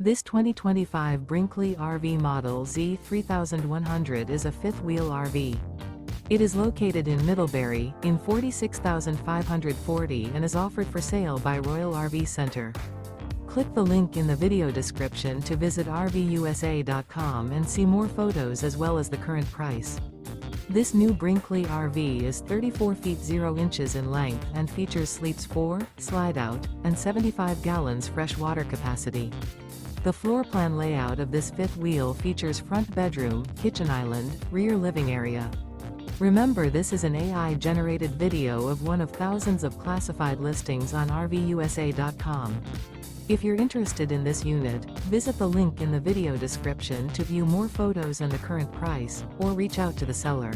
This 2025 Brinkley RV Model Z 3100 is a fifth-wheel RV. It is located in Middlebury, in 46,540 and is offered for sale by Royal RV Center. Click the link in the video description to visit RVUSA.com and see more photos as well as the current price. This new Brinkley RV is 34 feet 0 inches in length and features sleeps 4, slide-out, and 75 gallons fresh water capacity. The floor plan layout of this fifth wheel features front bedroom, kitchen island, rear living area. Remember, this is an AI-generated video of one of thousands of classified listings on RVUSA.com. If you're interested in this unit, visit the link in the video description to view more photos and the current price, or reach out to the seller.